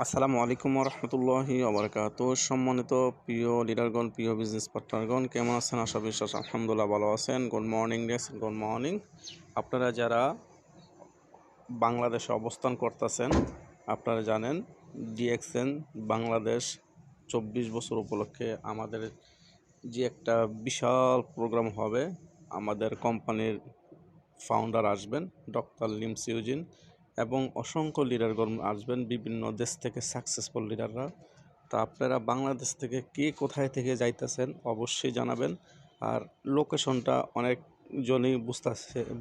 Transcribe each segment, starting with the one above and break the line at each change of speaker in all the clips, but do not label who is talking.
আসসালামু আলাইকুম রহমতুল্লাহি ওবরাকাতু। সম্মানিত প্রিয় লিডারগণ, প্রিয় বিজনেস পার্টনারগণ, কেমন আছেন? আশা বিশ্বাস আলহামদুলিল্লাহ ভালো আছেন। Good morning good morning. আপনারা যারা বাংলাদেশে অবস্থান করতেছেন, আপনারা জানেন ডিএক্সএন বাংলাদেশ 24 বছর উপলক্ষে আমাদের যে একটা বিশাল প্রোগ্রাম হবে। আমাদের কোম্পানির ফাউন্ডার আসবেন ডক্টর লিমসিউজিন এবং অসংখ্য লিডারগণ আসবেন, বিভিন্ন দেশ থেকে সাকসেসফুল লিডাররা। তা আপনারা বাংলাদেশ থেকে কে কোথায় থেকে যাইতেছেন অবশ্যই জানাবেন। আর লোকেশনটা অনেকজনই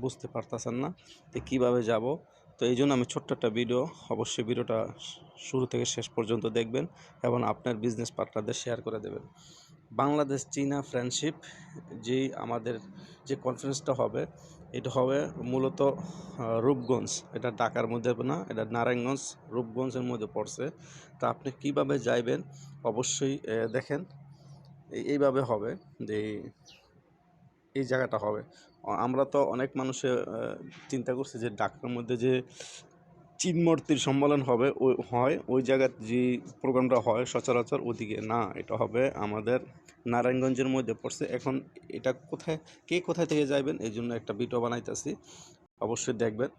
বুঝতে পারতেছেন না যে কীভাবে যাব। তো এই জন্য আমি ছোট্ট একটা ভিডিও, অবশ্যই ভিডিওটা শুরু থেকে শেষ পর্যন্ত দেখবেন এবং আপনার বিজনেস পার্টনারদের শেয়ার করে দেবেন। বাংলাদেশ চীনা ফ্রেন্ডশিপ আমাদের যে কনফারেন্সটা হবে, এটা হবে মূলত রূপগঞ্জ। এটা ঢাকার মধ্যে না, এটা নারায়ণগঞ্জ রূপগঞ্জের মধ্যে পড়ছে। তা আপনি কিভাবে যাইবেন অবশ্যই দেখেন। এইভাবে হবে যে এই জায়গাটা হবে। আমরা তো অনেক মানুষে চিন্তা করছি যে ঢাকার মধ্যে যে চিনমূর্তির সম্মেলন হবে ওই জায়গার যে প্রোগ্রামটা হয় সচরাচর ওদিকে না, এটা হবে আমাদের নারায়ণগঞ্জের মধ্যে পড়ছে। এখন এটা কোথায় থেকে যাইবেন এই জন্য একটা ভিডিও বানাইতেছি, অবশ্যই দেখবেন।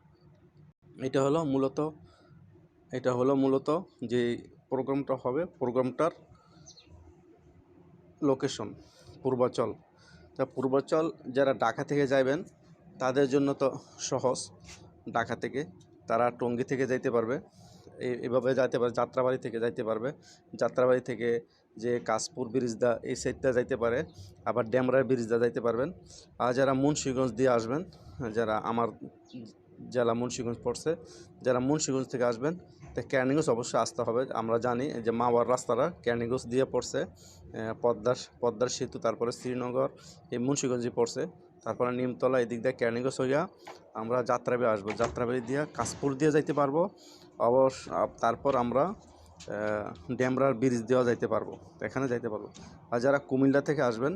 এটা হলো মূলত যে প্রোগ্রামটা হবে, প্রোগ্রামটার লোকেশন পূর্বাচল। তা পূর্বাচল যারা ঢাকা থেকে যাইবেন তাদের জন্য তো সহজ। ঢাকা থেকে তারা টঙ্গী থেকে যাইতে পারবে, এভাবে যাইতে পারে, যাত্রাবাড়ি থেকে যাইতে পারবে। যাত্রাবাড়ি থেকে যে কাশপুর ব্রিজদা এই সাইডটা যাইতে পারে, আবার ড্যামরার ব্রিজদা যাইতে পারবেন। আর যারা মুন্সিগঞ্জ দিয়ে আসবেন, যারা আমার জেলা মুন্সিগঞ্জ পড়ছে, যারা মুন্সিগঞ্জ থেকে আসবেন তা ক্যানিগঞ্জ অবশ্যই আসতে হবে। আমরা জানি যে মাওয়ার রাস্তাটা ক্যানিগঞ্জ দিয়ে পড়ছে, পদ্মার সেতু, তারপরে শ্রীনগর এই মুন্সিগঞ্জে পড়ছে, তারপরে নিমতলা এদিক দিয়ে ক্যানিগঞ্জ হইয়া আমরা যাত্রাবাড়ি আসবো। যাত্রাবাড়ি দিয়ে কাশপুর দিয়ে যাইতে পারবো তারপর আমরা ড্যামরার ব্রিজ দেওয়া যাইতে পারবো, এখানে যাইতে পারবো। আর যারা কুমিল্লা থেকে আসবেন,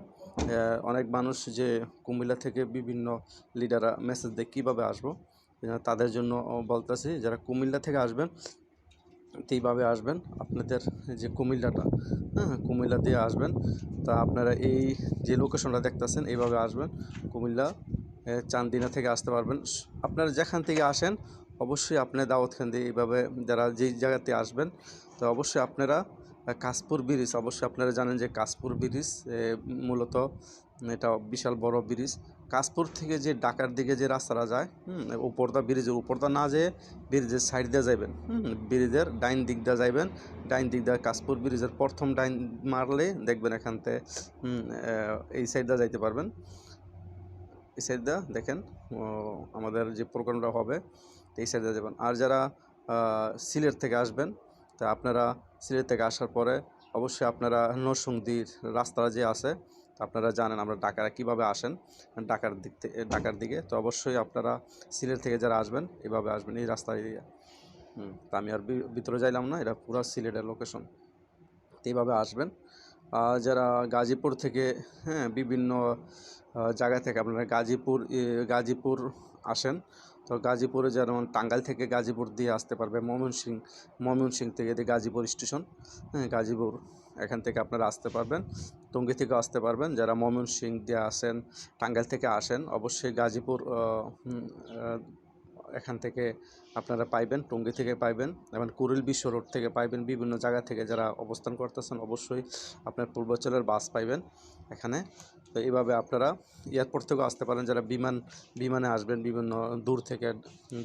অনেক মানুষ যে কুমিল্লা থেকে বিভিন্ন লিডাররা মেসেজ দেয় কীভাবে আসবো, তাদের জন্য বলতেছি যারা কুমিল্লা থেকে আসবেন এইভাবে আসবেন। আপনাদের যে কুমিল্লাটা, কুমিল্লা দিয়ে আসবেন। তা আপনারা এই যে লোকেশনটা দেখতেছেন এইভাবে আসবেন। কুমিল্লা চান্দিনা থেকে আসতে পারবেন। আপনারা যেখান থেকে আসেন অবশ্যই আপনার দাওয়াতখান দিয়ে এইভাবে যারা যেই জায়গাতে আসবেন, তো অবশ্যই আপনারা কাশপুর ব্রিজ, অবশ্যই আপনারা জানেন যে কাশপুর ব্রিজ মূলত এটা বিশাল বড় ব্রিজ। কাশপুর থেকে যে ঢাকার দিকে যে রাস্তাটা যায়, ব্রিজের উপরটা না যেয়ে ব্রিজের সাইড দিয়ে যাবেন, ব্রিজের ডাইন দিক দিয়ে যাইবেন। ডাইন দিক দিয়ে কাশপুর ব্রিজের প্রথম ডাইন মারলে দেখবেন এখানতে এই সাইড দিয়ে যাইতে পারবেন। এই সাইড দিয়ে দেখেন আমাদের যে প্রোগ্রামটা হবে এই সাইড দিয়ে যাবেন। আর যারা সিলেট থেকে আসবেন, তা আপনারা সিলেট থেকে আসার পরে অবশ্যই আপনারা নরসিংদীর রাস্তাটা যে আছে, আপনারা জানেন আমরা ঢাকায় কীভাবে আসেন ঢাকার দিকে। তো অবশ্যই আপনারা সিলেট থেকে যারা আসবেন এভাবে আসবেন এই রাস্তা দিয়ে। তা আমি আর ভিতরে যাইলাম না, এটা পুরো সিলেটের লোকেশন, এইভাবে আসবেন। যারা গাজীপুর থেকে, বিভিন্ন জায়গা থেকে আপনারা গাজীপুর আসেন, তো গাজীপুরে যেমন টাঙ্গাইল থেকে গাজীপুর দিয়ে আসতে পারবে, ময়মনসিংহ থেকে গাজীপুর স্টেশন, গাজীপুর এখান থেকে আপনারা আসতে পারবেন। টঙ্গী থেকেও আসতে পারবেন। যারা ময়মনসিংহ দিয়ে আসেন, টাঙ্গাইল থেকে আসেন, অবশ্যই গাজীপুর এখান থেকে আপনারা পাইবেন, টঙ্গী থেকে পাইবেন এবং কুড়িল বিশ্ব রোড থেকে পাইবেন। বিভিন্ন জায়গা থেকে যারা অবস্থান করতেছেন অবশ্যই আপনার পূর্বাঞ্চলের বাস পাইবেন এখানে। তো এইভাবে আপনারা এয়ারপোর্ট থেকেও আসতে পারেন। যারা বিমানে আসবেন বিভিন্ন দূর থেকে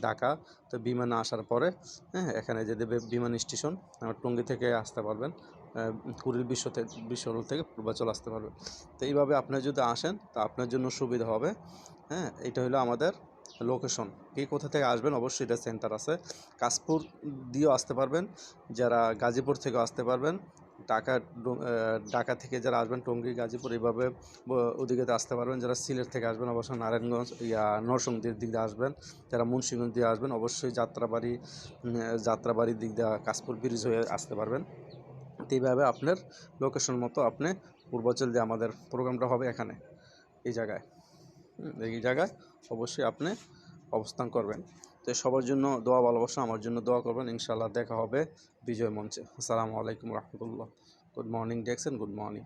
ঢাকা, তো বিমানে আসার পরে এখানে যে দেবে বিমান স্টেশন, টঙ্গী থেকে আসতে পারবেন, কুড়িল বিশ্ব রোড থেকে পূর্বাঞ্চল আসতে পারবেন। তো এইভাবে আপনি যদি আসেন তা আপনার জন্য সুবিধা হবে। এটা হলো আমাদের লোকেশন। কে কোথা থেকে আসবেন অবশ্যই এটা সেন্টার আছে। কাশপুর দিয়েও আসতে পারবেন, যারা গাজীপুর থেকেও আসতে পারবেন। ঢাকা থেকে যারা আসবেন টঙ্গী গাজীপুর এইভাবে ওদিকে আসতে পারবেন। যারা সিলেট থেকে আসবেন অবশ্যই নারায়ণগঞ্জ নরসিংদীর দিক দিয়ে আসবেন। যারা মুন্সিগঞ্জ দিয়ে আসবেন অবশ্যই যাত্রাবাড়ির দিক দিয়ে কাশপুর ব্রিজ হয়ে আসতে পারবেন। এইভাবে আপনার লোকেশন মতো আপনি পূর্বাঞ্চল দিয়ে আমাদের প্রোগ্রামটা হবে এখানে এই জায়গায় অবশ্যই আপনি অবস্থান করবেন। তো সবার জন্য দোয়া ভালোবাসা, আমার জন্য দোয়া করবেন। ইনশাআল্লাহ দেখা হবে বিজয় মঞ্চে। আসসালামু আলাইকুম রহমতুল্লাহ। গুড মর্নিং ডেক্সন, গুড মর্নিং।